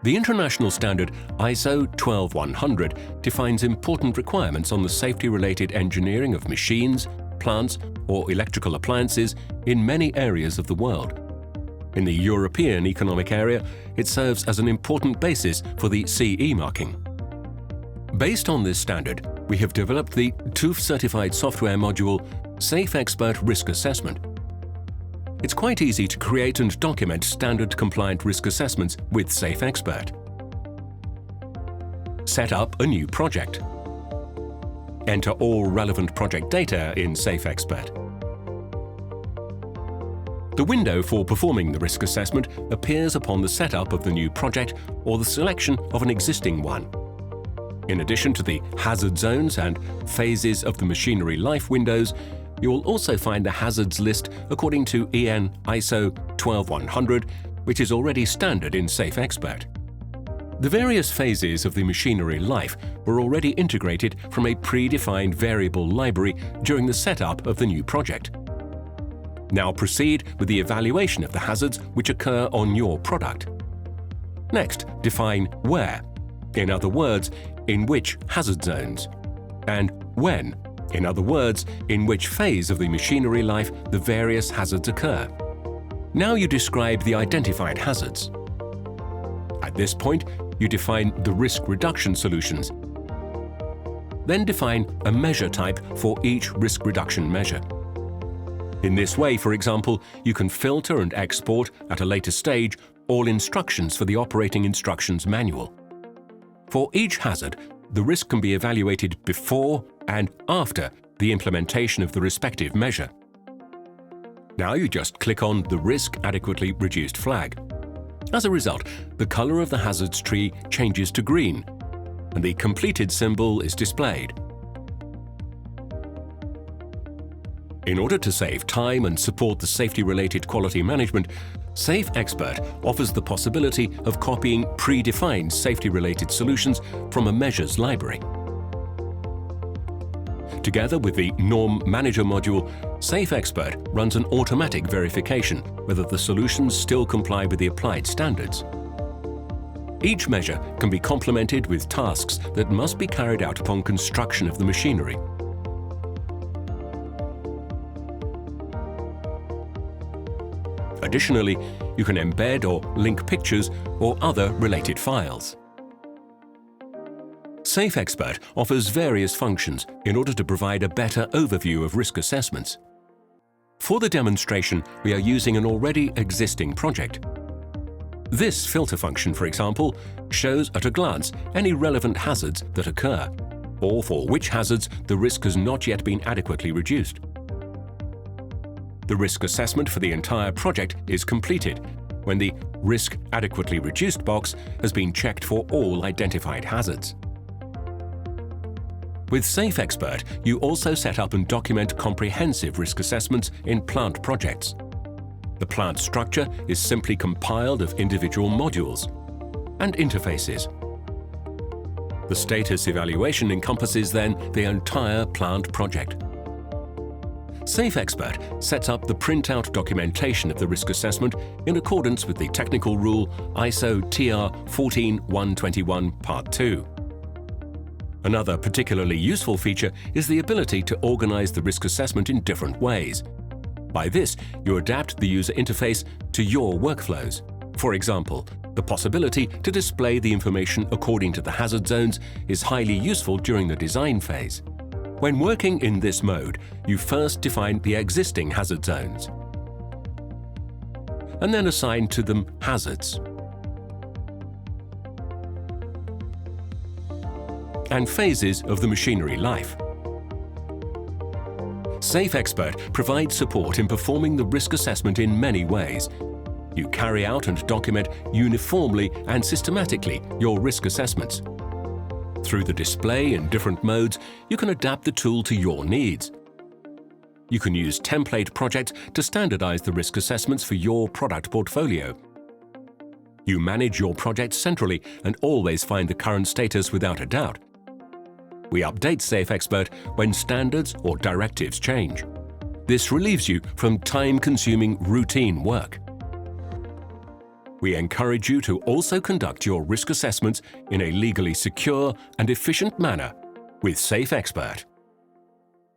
The international standard ISO 12100 defines important requirements on the safety-related engineering of machines, plants, or electrical appliances in many areas of the world. In the European Economic Area, it serves as an important basis for the CE marking. Based on this standard, we have developed the TÜV-certified software module Safexpert Risk Assessment. It's quite easy to create and document standard-compliant risk assessments with Safexpert. Set up a new project. Enter all relevant project data in Safexpert. The window for performing the risk assessment appears upon the setup of the new project or the selection of an existing one. In addition to the hazard zones and phases of the machinery life windows, you will also find the hazards list according to EN ISO 12100, which is already standard in Safexpert. The various phases of the machinery life were already integrated from a predefined variable library during the setup of the new project. Now proceed with the evaluation of the hazards which occur on your product. Next, define where, in other words, in which hazard zones, and when, in other words, in which phase of the machinery life the various hazards occur. Now you describe the identified hazards. At this point, you define the risk reduction solutions. Then define a measure type for each risk reduction measure. In this way, for example, you can filter and export at a later stage all instructions for the operating instructions manual. For each hazard, the risk can be evaluated before and after the implementation of the respective measure. Now you just click on the Risk Adequately Reduced flag. As a result, the color of the hazards tree changes to green, and the completed symbol is displayed. In order to save time and support the safety-related quality management, Safexpert offers the possibility of copying predefined safety-related solutions from a measures library. Together with the Norm Manager module, Safexpert runs an automatic verification whether the solutions still comply with the applied standards. Each measure can be complemented with tasks that must be carried out upon construction of the machinery. Additionally, you can embed or link pictures or other related files. Safexpert offers various functions in order to provide a better overview of risk assessments. For the demonstration, we are using an already existing project. This filter function, for example, shows at a glance any relevant hazards that occur, or for which hazards the risk has not yet been adequately reduced. The risk assessment for the entire project is completed when the Risk Adequately Reduced box has been checked for all identified hazards. With Safexpert, you also set up and document comprehensive risk assessments in plant projects. The plant structure is simply compiled of individual modules and interfaces. The status evaluation encompasses then the entire plant project. Safexpert sets up the printout documentation of the risk assessment in accordance with the technical rule ISO TR 14121 Part 2. Another particularly useful feature is the ability to organize the risk assessment in different ways. By this, you adapt the user interface to your workflows. For example, the possibility to display the information according to the hazard zones is highly useful during the design phase. When working in this mode, you first define the existing hazard zones and then assign to them hazards and phases of the machinery life. Safexpert provides support in performing the risk assessment in many ways. You carry out and document uniformly and systematically your risk assessments. Through the display in different modes, you can adapt the tool to your needs. You can use template projects to standardize the risk assessments for your product portfolio. You manage your projects centrally and always find the current status without a doubt. We update Safexpert when standards or directives change. This relieves you from time-consuming routine work. We encourage you to also conduct your risk assessments in a legally secure and efficient manner with Safexpert.